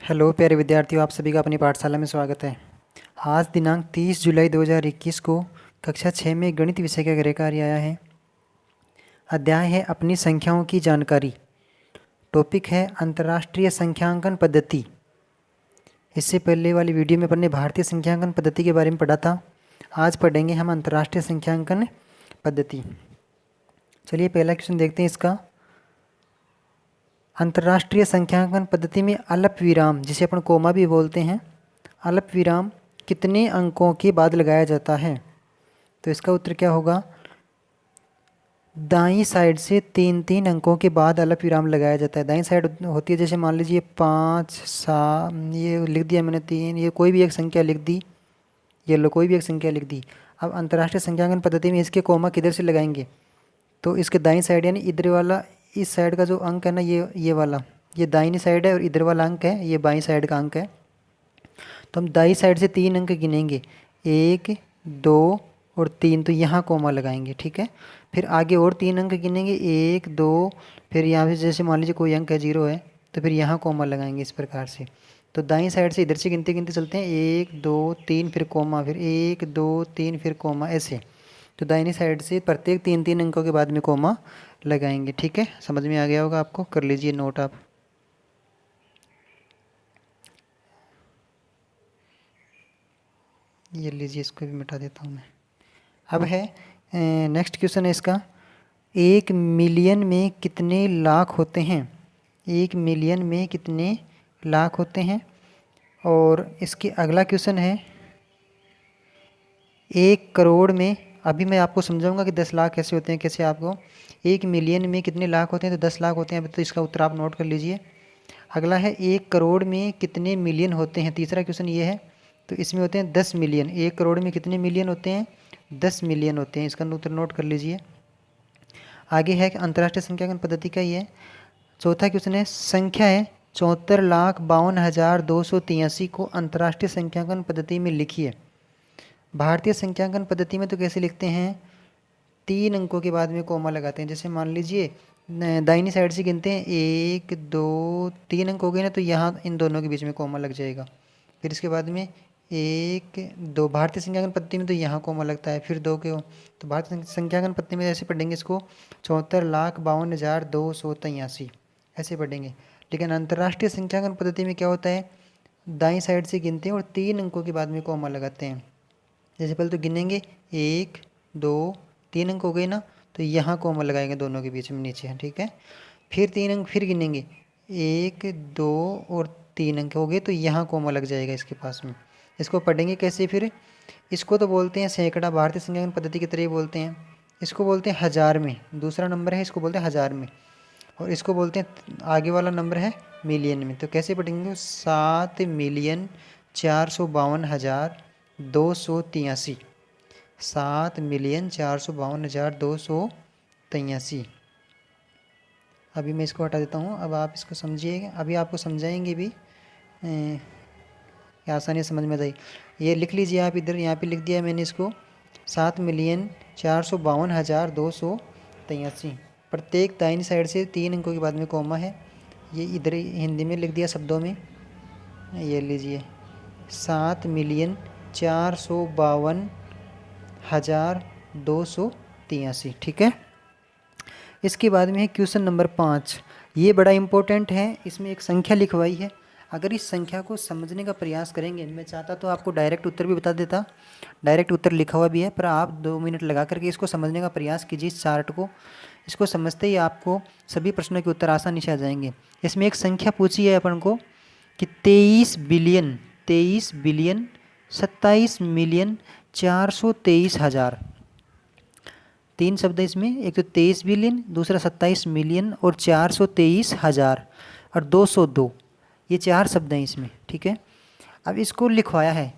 Hello प्यारे विद्यार्थियों, आप सभी का अपनी पाठशाला में स्वागत है। आज दिनांक 30 जुलाई 2021 को कक्षा 6 में गणित विषय का गृह कार्य आया है। अध्याय है अपनी संख्याओं की जानकारी। टॉपिक है अंतर्राष्ट्रीय संख्यांकन पद्धति। इससे पहले वाली वीडियो में अपन ने भारतीय संख्यांकन पद्धति के बारे में पढ़ा था। आज पढ़ेंगे हम अंतर्राष्ट्रीय संख्यांकन पद्धति। चलिए पहला क्वेश्चन देखते हैं इसका। अंतर्राष्ट्रीय संख्यांकन पद्धति में अल्प विराम, जिसे अपन कोमा भी बोलते हैं, अल्प विराम कितने अंकों के बाद लगाया जाता है? तो इसका उत्तर क्या होगा? दाईं साइड से तीन तीन अंकों के बाद अल्प विराम लगाया जाता है। दाईं साइड होती है, जैसे मान लीजिए 5 7, ये लिख दिया मैंने 3, ये कोई भी एक संख्या लिख दी, ये लो कोई भी एक संख्या लिख दी। अब अंतर्राष्ट्रीय संख्यांकन पद्धति में इसके कोमा किधर से लगाएंगे? तो इसके दाईं साइड यानी इधर वाला, इस साइड का जो अंक है ना, ये वाला, ये दाहिनी साइड है और इधर वाला अंक है ये बाईं साइड का अंक है। तो हम दाईं साइड से 3 अंक गिनेंगे, 1 2 और 3, तो यहाँ कोमा लगाएंगे, ठीक है। फिर आगे और 3 अंक गिनेंगे, 1 2, फिर यहाँ से जैसे मान लीजिए कोई अंक है 0 है, तो फिर यहाँ कोमा लगाएंगे इस प्रकार से। तो दाईं साइड से इधर से गिनते गिनते चलते हैं, 1 2 3 फिर कोमा, फिर 1 2 3 फिर कोमा, ऐसे। तो दाहिनी साइड से प्रत्येक 3 3 अंकों के बाद में कोमा लगाएंगे, ठीक है। समझ में आ गया होगा आपको, कर लीजिए नोट आप। ये लीजिए, इसको भी मिटा देता हूँ मैं। अब है नेक्स्ट क्वेश्चन है इसका, 1 मिलियन में कितने लाख होते हैं? 1 मिलियन में कितने लाख होते हैं? और इसके अगला क्वेश्चन है 1 करोड़ में, अभी मैं आपको समझाऊंगा कि 10 लाख कैसे होते हैं, कैसे आपको 1 मिलियन में कितने लाख होते हैं, तो 10 लाख होते हैं। अभी तो इसका उत्तर आप नोट कर लीजिए। अगला है 1 करोड़ में कितने मिलियन होते हैं? तीसरा क्वेश्चन ये है। तो इसमें होते हैं 10 मिलियन। 1 करोड़ में कितने मिलियन होते हैं? 10 मिलियन होते हैं। इसका उत्तर नोट कर लीजिए। आगे है कि अंतर्राष्ट्रीय संख्यांकन पद्धति का ही है। चौथा क्वेश्चन है, संख्या है 74,52,283 को अंतर्राष्ट्रीय संख्यांकन पद्धति में लिखिए। भारतीय संख्यांकन पद्धति में तो कैसे लिखते हैं? 3 अंकों के बाद में कोमा लगाते हैं। जैसे मान लीजिए दाहिनी साइड से गिनते हैं, 1 2 3 अंक हो गए ना, तो यहाँ इन दोनों के बीच में कोमा लग जाएगा। फिर इसके बाद में 1 2, भारतीय संख्यांकन पद्धति में तो यहाँ कोमा लगता है, फिर 2 के हो। तो भारतीय संख्यांकन पद्धति में ऐसे पढ़ेंगे इसको, 74,52,283 ऐसे पढ़ेंगे। लेकिन अंतर्राष्ट्रीय संख्यांकन पद्धति में क्या होता है? दाईं साइड से गिनते हैं और 3 अंकों के बाद में कोमा लगाते हैं। जैसे पहले तो गिनेंगे 1 2 3 अंक हो गए ना, तो यहाँ कोमा लगाएंगे दोनों के बीच में नीचे, ठीक है। फिर 3 अंक फिर गिनेंगे, 1 2 और 3 अंक हो गए, तो यहाँ कोमा लग जाएगा इसके पास में। इसको पढ़ेंगे कैसे फिर? इसको तो बोलते हैं सैकड़ा, भारतीय संख्यांकन पद्धति की तरह बोलते हैं। इसको बोलते हैं हज़ार में, दूसरा नंबर है, इसको बोलते हैं हज़ार में। और इसको बोलते हैं, आगे वाला नंबर है मिलियन में। तो कैसे पढ़ेंगे? 7,452,283, 7,452,283। अभी मैं इसको हटा देता हूँ, अब आप इसको समझिएगा, अभी आपको समझाएंगे भी, आसानी समझ में आई। ये लिख लीजिए आप इधर, यहाँ पे लिख दिया है मैंने इसको, 7,452,283। प्रत्येक दाहिनी साइड से 3 अंकों के बाद में कोमा है। ये इधर हिंदी में लिख दिया शब्दों में, ये लीजिए 7,452,283, ठीक है। इसके बाद में है क्वेश्चन नंबर 5। ये बड़ा इम्पोर्टेंट है, इसमें एक संख्या लिखवाई है। अगर इस संख्या को समझने का प्रयास करेंगे, मैं चाहता तो आपको डायरेक्ट उत्तर भी बता देता, डायरेक्ट उत्तर लिखा हुआ भी है, पर आप 2 मिनट लगा करके इसको समझने का प्रयास कीजिए। इस चार्ट को, इसको समझते ही आपको सभी प्रश्नों के उत्तर आसानी से आ जाएंगे। इसमें एक संख्या पूछी है अपन को कि 23 बिलियन 27,423,000। 3 शब्द है इसमें, एक तो 23 बिलियन, दूसरा 27 मिलियन और 423,000 और 202, ये 4 शब्द हैं इसमें, ठीक है। अब इसको लिखवाया है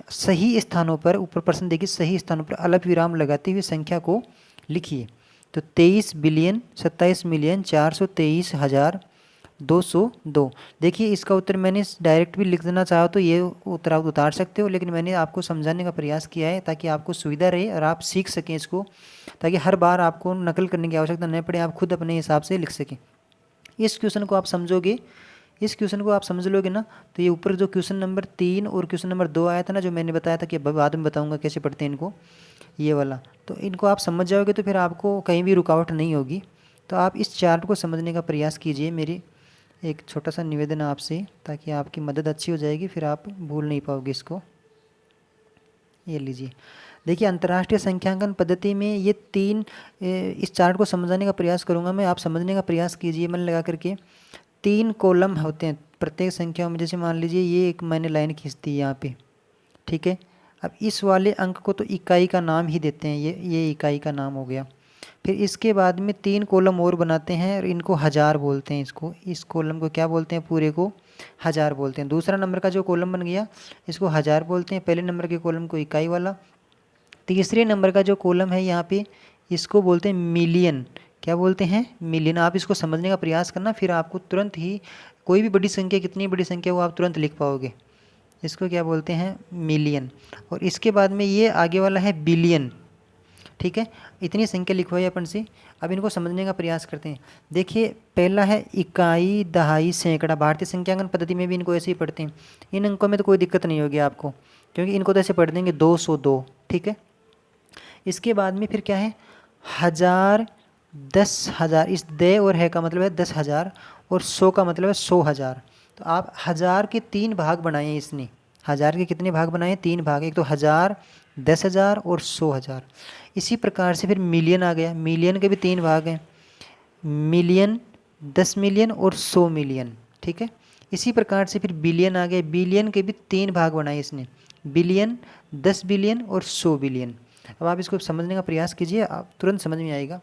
सही स्थानों पर, ऊपर प्रश्न देखिए, सही स्थानों पर अल्प विराम लगाते हुए संख्या को लिखिए। तो 23 बिलियन 27 मिलियन 423,202। देखिए इसका उत्तर मैंने डायरेक्ट भी लिख देना चाहो तो ये उत्तर आप उतार सकते हो, लेकिन मैंने आपको समझाने का प्रयास किया है ताकि आपको सुविधा रहे और आप सीख सकें इसको, ताकि हर बार आपको नकल करने की आवश्यकता न पड़े, आप खुद अपने हिसाब से लिख सकें। इस क्वेश्चन को आप समझोगे, इस क्वेश्चन को आप समझ लोगे ना तो ये ऊपर जो क्वेश्चन नंबर 3 और क्वेश्चन नंबर 2 आया था ना, जो मैंने बताया था कि बाद में बताऊंगा कैसे पढ़ते हैं इनको, ये वाला, तो इनको आप समझ जाओगे तो फिर आपको कहीं भी रुकावट नहीं होगी। तो आप इस चार्ट को समझने का प्रयास कीजिए, मेरी एक छोटा सा निवेदन है आपसे, ताकि आपकी मदद अच्छी हो जाएगी, फिर आप भूल नहीं पाओगे इसको। ये लीजिए, देखिए अंतर्राष्ट्रीय संख्यांकन पद्धति में ये तीन, इस चार्ट को समझाने का प्रयास करूंगा मैं, आप समझने का प्रयास कीजिए मन लगा करके। 3 कॉलम होते हैं प्रत्येक संख्याओं में, जैसे मान लीजिए ये एक मैंने लाइन खींच दी यहाँ पे, ठीक है। अब इस वाले अंक को तो इकाई का नाम ही देते हैं, ये इकाई का नाम हो गया। फिर इसके बाद में 3 कॉलम और बनाते हैं और इनको हज़ार बोलते हैं, इसको, इस कॉलम को क्या बोलते हैं, पूरे को हज़ार बोलते हैं। दूसरा नंबर का जो कॉलम बन गया इसको हज़ार बोलते हैं, पहले नंबर के कॉलम को इकाई वाला। तीसरे नंबर का जो कॉलम है यहाँ पे, इसको बोलते हैं मिलियन। क्या बोलते हैं, मिलियन। आप इसको समझने का प्रयास करना, फिर आपको तुरंत ही कोई भी बड़ी संख्या, कितनी बड़ी संख्या वो आप तुरंत लिख पाओगे। इसको क्या बोलते हैं, मिलियन। और इसके बाद में ये आगे वाला है बिलियन, ठीक है। इतनी संख्या लिखवाई अपन से। अब इनको समझने का प्रयास करते हैं। देखिए पहला है इकाई, दहाई, सैकड़ा। भारतीय संख्यांकन पद्धति में भी इनको ऐसे ही पढ़ते हैं। इन अंकों में तो कोई दिक्कत नहीं होगी आपको, क्योंकि इनको तो ऐसे पढ़ देंगे 202, ठीक है। इसके बाद में फिर क्या है, हज़ार, 10,000। इस दे और है का मतलब है 10,000, और 100 का मतलब है 100,000। तो आप हज़ार के 3 भाग बनाए हैं इसने। हज़ार के कितने भाग बनाए, 3 भाग, एक तो 1000, 10,000 और 100,000। इसी प्रकार से फिर मिलियन आ गया, मिलियन के भी 3 भाग हैं, मिलियन, 10 मिलियन और 100 मिलियन, ठीक है। इसी प्रकार से फिर बिलियन आ गया, बिलियन के भी 3 भाग बनाए इसने, बिलियन, 10 बिलियन और 100 बिलियन। अब आप इसको समझने का प्रयास कीजिए, आप तुरंत समझ में आएगा।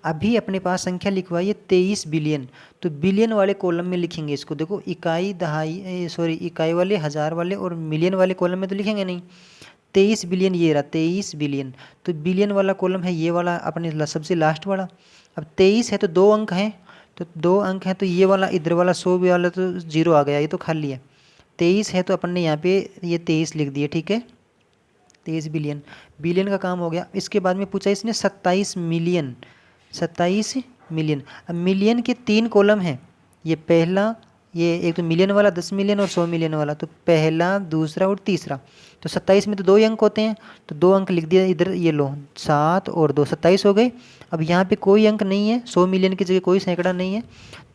अभी अपने पास संख्या लिखवाइए 23 बिलियन, तो बिलियन वाले कॉलम में लिखेंगे इसको। देखो इकाई, दहाई, सॉरी इकाई वाले, हज़ार वाले और मिलियन वाले कॉलम में तो लिखेंगे नहीं। 23 बिलियन ये रहा, 23 बिलियन, तो बिलियन वाला कॉलम है ये वाला अपने सबसे लास्ट वाला। अब 23 है तो 2 अंक हैं, तो 2 अंक हैं, तो ये वाला इधर वाला 100 वाला तो 0 आ गया, ये तो खाली है। 23 है तो अपन ने यहाँ पे ये 23 लिख दिया, ठीक है। 23 बिलियन, बिलियन का काम हो गया। इसके बाद में पूछा इसने 27 मिलियन, 27 मिलियन। अब मिलियन के 3 कॉलम हैं, ये पहला, ये एक तो मिलियन वाला, 10 मिलियन और 100 मिलियन वाला, तो पहला, दूसरा और तीसरा। तो 27 में तो 2 ही अंक होते हैं, तो 2 अंक लिख दिया इधर, ये लो 7 और 2, 27 हो गए। अब यहाँ पे कोई अंक नहीं है, 100 मिलियन की जगह कोई सैकड़ा नहीं है,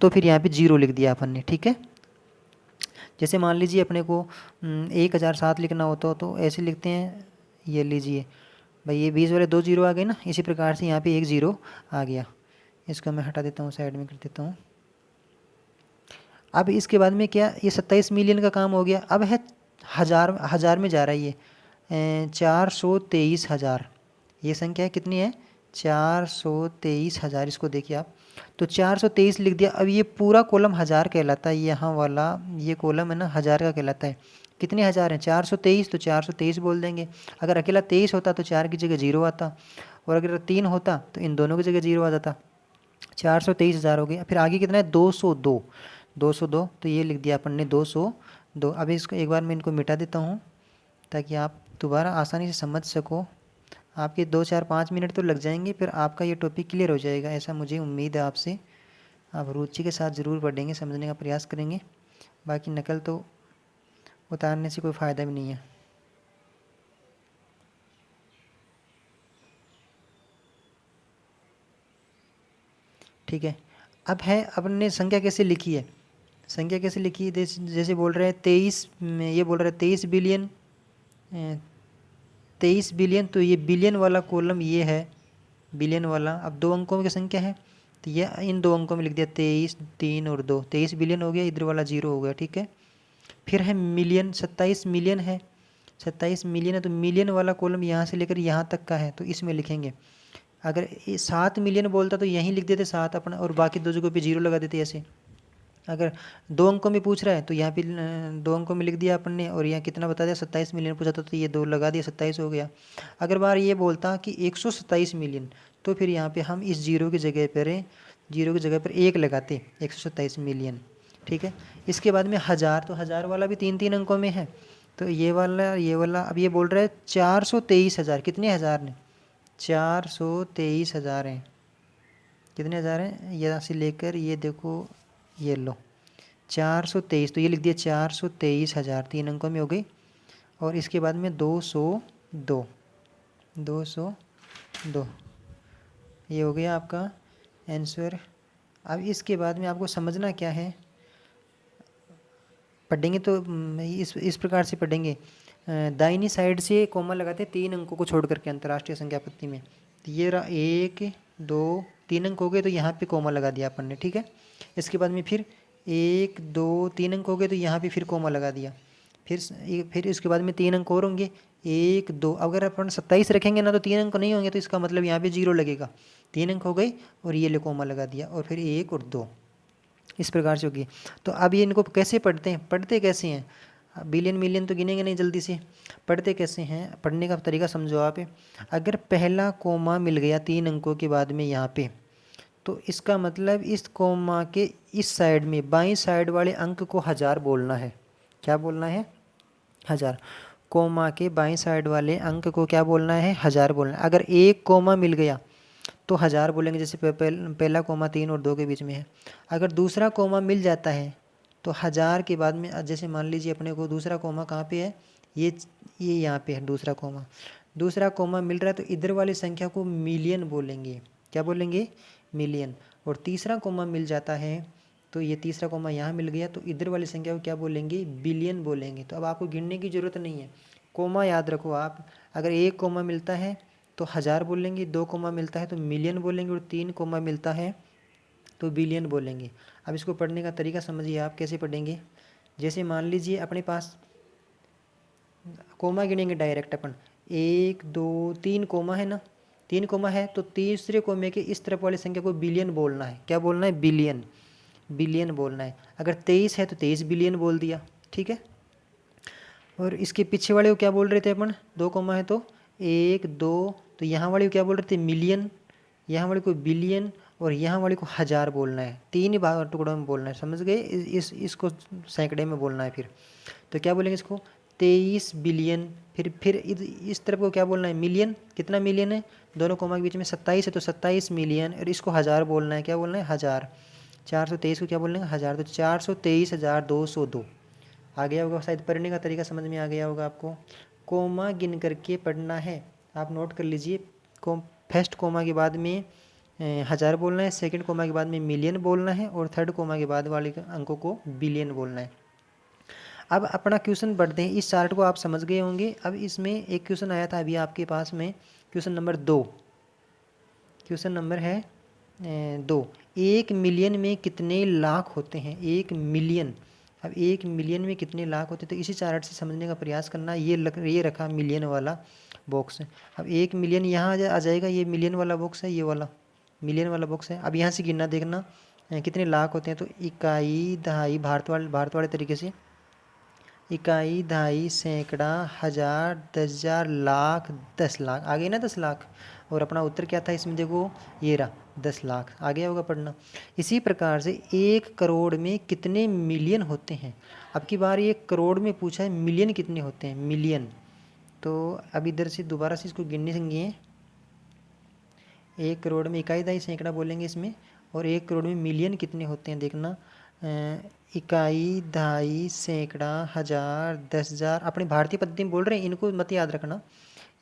तो फिर यहाँ पे 0 लिख दिया अपन ने, ठीक है। जैसे मान लीजिए अपने को 1007 लिखना होता तो ऐसे लिखते हैं, ये लीजिए भाई, ये 20 वाले 2 0 आ गए ना, इसी प्रकार से यहाँ पे 1 0 आ गया। इसको मैं हटा देता हूँ, साइड में कर देता हूँ। अब इसके बाद में क्या, ये 27 मिलियन का काम हो गया। अब है हज़ार, हज़ार में जा रहा है ये, 423,000। ये संख्या कितनी है, 423,000। इसको देखिए आप, तो 423 लिख दिया। अब ये पूरा कॉलम हज़ार कहलाता है, यहाँ वाला ये कॉलम है ना हज़ार का कहलाता है। कितने हज़ार हैं, 423, तो 423 बोल देंगे। अगर अकेला 23 होता तो 4 की जगह 0 आता, और अगर 3 होता तो इन दोनों की जगह 0 आ जाता। 423,000 हो गया। फिर आगे कितना है, 202, 202, तो ये लिख दिया अपन ने 202। अब इसको एक बार मैं इनको मिटा देता हूँ, ताकि आप दोबारा आसानी से समझ सको। आपके 2 4 5 मिनट तो लग जाएंगे, फिर आपका ये टॉपिक क्लियर हो जाएगा, ऐसा मुझे उम्मीद है आपसे। आप रुचि के साथ ज़रूर पढ़ेंगे, समझने का प्रयास करेंगे। बाकी नकल तो उतारने से कोई फ़ायदा भी नहीं है। ठीक है। अब है, अपन ने संख्या कैसे लिखी है, संख्या कैसे लिखी है, जैसे बोल रहे हैं 23 में, ये बोल रहे हैं 23 बिलियन, 23 बिलियन, तो ये बिलियन वाला कॉलम ये है, बिलियन वाला। अब 2 अंकों की संख्या है, तो ये इन 2 अंकों में लिख दिया 23, 3 और 2, 23 बिलियन हो गया, इधर वाला 0 हो गया, ठीक है। फिर है मिलियन, 27 मिलियन है, 27 मिलियन है, तो मिलियन वाला कॉलम यहाँ से लेकर यहाँ तक का है, तो इसमें लिखेंगे। अगर 7 मिलियन बोलता तो यहीं लिख देते 7 अपना, और बाकी 2 जगहों पे 0 लगा देते ऐसे। अगर 2 अंकों में पूछ रहा है तो यहाँ पे 2 अंकों में लिख दिया अपन ने, और यहाँ कितना बता दिया, 27 मिलियन पूछा था तो ये 2 लगा दिया, 27 हो गया। अगर बार ये बोलता कि 127 मिलियन, तो फिर यहाँ पे हम इस 0 की जगह पर, 0 की जगह पर 1 लगाते, 127 मिलियन, ठीक है। इसके बाद में हज़ार, तो हज़ार वाला भी 3 अंकों में है, तो ये वाला, ये वाला। अब ये बोल रहा है 423,000, कितने हज़ार ने, 423,000 हैं, कितने हज़ार हैं, यहाँ से लेकर ये देखो, ये लो 423, तो ये लिख दिया 423,000, 3 अंकों में हो गई। और इसके बाद में 202, 202 ये हो गया आपका आंसर। अब इसके बाद में आपको समझना क्या है, पढ़ेंगे तो इस प्रकार से पढ़ेंगे। दाहिनी साइड से कोमा लगाते हैं 3 अंकों को छोड़ करके अंतर्राष्ट्रीय संख्या पत्ती में। तो ये रहा 1 2 3 अंक हो गए, तो यहाँ पे कोमा लगा दिया अपन ने, ठीक है। इसके बाद में फिर 1 2 3 अंक हो गए, तो यहाँ पे फिर कोमा लगा दिया। फिर इसके बाद में 3 अंक और होंगे, 1 2। अगर अपन 27 रखेंगे ना तो 3 अंक नहीं होंगे, तो इसका मतलब यहाँ पे 0 लगेगा। 3 अंक हो गए और ये ले कोमा लगा दिया, और फिर 1 और 2 इस प्रकार से होगी। तो अब ये इनको कैसे पढ़ते हैं, पढ़ते कैसे हैं, बिलियन मिलियन तो गिनेंगे नहीं जल्दी से, पढ़ते कैसे हैं, पढ़ने का तरीका समझो आप। अगर पहला कोमा मिल गया 3 अंकों के बाद में यहाँ पे, तो इसका मतलब इस कोमा के इस साइड में बाईं साइड वाले अंक को 1000 बोलना है। क्या बोलना है, 1000। कोमा के बाईं साइड वाले अंक को क्या बोलना है, 1000 बोलना है। अगर एक कोमा मिल गया तो 1000 बोलेंगे, जैसे पहला कोमा 3 और 2 के बीच में है। अगर दूसरा कोमा मिल जाता है तो 1000 के बाद में, जैसे मान लीजिए अपने को दूसरा कोमा कहाँ पे है, ये यहाँ पे है दूसरा कोमा। दूसरा कोमा मिल रहा है तो इधर वाली संख्या को मिलियन बोलेंगे। क्या बोलेंगे, मिलियन। और तीसरा कोमा मिल जाता है तो ये तीसरा कोमा यहाँ मिल गया, तो इधर वाली संख्या को क्या बोलेंगे, बिलियन बोलेंगे। तो अब आपको गिनने की ज़रूरत नहीं है, कोमा याद रखो आप। अगर एक कोमा मिलता है तो 1000 बोलेंगे, 2 कोमा मिलता है तो मिलियन बोलेंगे, और 3 कोमा मिलता है तो बिलियन बोलेंगे। अब इसको पढ़ने का तरीका समझिए आप कैसे पढ़ेंगे। जैसे मान लीजिए अपने पास कोमा गिनेंगे डायरेक्ट अपन, 1 2 3 कोमा है ना, 3 कोमा है तो तीसरे कोमे के इस तरफ वाली संख्या को बिलियन बोलना है। क्या बोलना है, बिलियन, बिलियन बोलना है। अगर 23 है तो 23 बिलियन बोल दिया, ठीक है। और इसके पीछे वाले को क्या बोल रहे थे अपन, 2 कोमा है तो 1 2, तो यहाँ वाले को क्या बोल रहे थे, मिलियन, यहाँ वाले को बिलियन, और यहाँ वाले को 1000 बोलना है। 3 ही भाग टुकड़ों में बोलना है, समझ गए। इसको सैकड़े में बोलना है। फिर तो क्या बोलेंगे इसको, 23 बिलियन। फिर इस तरफ को क्या बोलना है, मिलियन। कितना मिलियन है, दोनों कोमा के बीच में 27 है तो 27 मिलियन, और इसको 1000 बोलना है। क्या बोलना है, 1000। 423 को क्या बोलना है, 1000, तो 423,202 आ गया होगा। शायद पढ़ने का तरीका समझ में आ गया होगा आपको। कोमा गिन करके पढ़ना है, आप नोट कर लीजिए। फर्स्ट कोमा के बाद में 1000 बोलना है, सेकंड कोमा के बाद में मिलियन बोलना है, और थर्ड कोमा के बाद वाले अंकों को बिलियन बोलना है। अब अपना क्वेश्चन बढ़ते हैं। इस चार्ट को आप समझ गए होंगे। अब इसमें एक क्वेश्चन आया था अभी आपके पास में, क्वेश्चन नंबर 2, क्वेश्चन नंबर है 2। 1 मिलियन में कितने लाख होते हैं, 1 मिलियन। अब 1 मिलियन में कितने लाख होते हैं, तो इसी चार्ट से समझने का प्रयास करना। ये रखा मिलियन वाला बॉक्स। अब 1 मिलियन यहाँ आ जाएगा, ये मिलियन वाला बॉक्स है, ये वाला मिलियन वाला बॉक्स है। अब यहाँ से गिनना देखना कितने लाख होते हैं, तो इकाई दहाई भारत वाले तरीके से, इकाई दहाई सैकड़ा हज़ार 10,000 लाख 10 लाख आ गए ना, 10 लाख। और अपना उत्तर क्या था इसमें, देखो ये रहा 10 लाख। आ गया होगा पढ़ना। इसी प्रकार से 1 करोड़ में कितने मिलियन होते हैं। अब की बार ये करोड़ में पूछा है, मिलियन कितने होते हैं, मिलियन। तो अब इधर से दोबारा से इसको गिनने संगे, 1 करोड़ में इकाई दहाई सैकड़ा बोलेंगे इसमें, और 1 करोड़ में मिलियन कितने होते हैं देखना। इकाई दहाई सैकड़ा हज़ार 10,000 अपने भारतीय पद्धति में बोल रहे हैं, इनको मत याद रखना।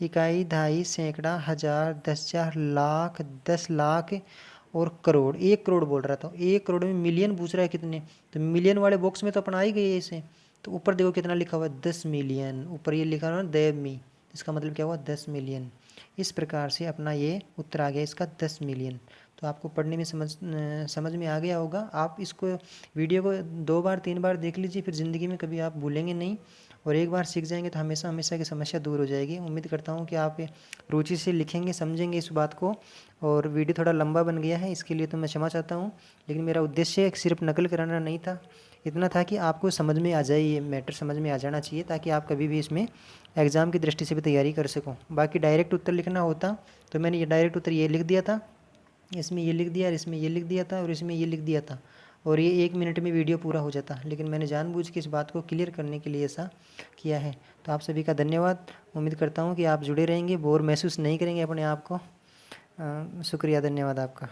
इकाई दहाई सैकड़ा हज़ार 10,000 लाख 10 लाख और करोड़। 1 करोड़ बोल रहा था, 1 करोड़ में मिलियन पूछ रहा है कितने, तो मिलियन वाले बॉक्स में तो अपना आई गई है इसे। तो ऊपर देखो कितना लिखा हुआ है, 10 मिलियन। ऊपर ये लिखा हुआ है देव मी, इसका मतलब क्या हुआ, 10 मिलियन। इस प्रकार से अपना ये उत्तर आ गया इसका 10 मिलियन। तो आपको पढ़ने में समझ में आ गया होगा। आप इसको वीडियो को 2 बार 3 बार देख लीजिए, फिर ज़िंदगी में कभी आप भूलेंगे नहीं। और एक बार सीख जाएंगे तो हमेशा हमेशा की समस्या दूर हो जाएगी। उम्मीद करता हूँ कि आप रुचि से लिखेंगे, समझेंगे इस बात को। और वीडियो थोड़ा लंबा बन गया है, इसके लिए तो मैं क्षमा चाहता हूँ। लेकिन मेरा उद्देश्य सिर्फ नकल कराना नहीं था, इतना था कि आपको समझ में आ जाए, ये मैटर समझ में आ जाना चाहिए, ताकि आप कभी भी इसमें एग्ज़ाम की दृष्टि से भी तैयारी कर सको। बाकी डायरेक्ट उत्तर लिखना होता तो मैंने ये डायरेक्ट उत्तर ये लिख दिया था, इसमें ये लिख दिया, और इसमें ये लिख दिया था, और इसमें ये लिख दिया था, और ये 1 मिनट में वीडियो पूरा हो जाता। लेकिन मैंने जानबूझ के इस बात को क्लियर करने के लिए ऐसा किया है। तो आप सभी का धन्यवाद। उम्मीद करता हूँ कि आप जुड़े रहेंगे, बोर महसूस नहीं करेंगे अपने आप को। शुक्रिया, धन्यवाद आपका।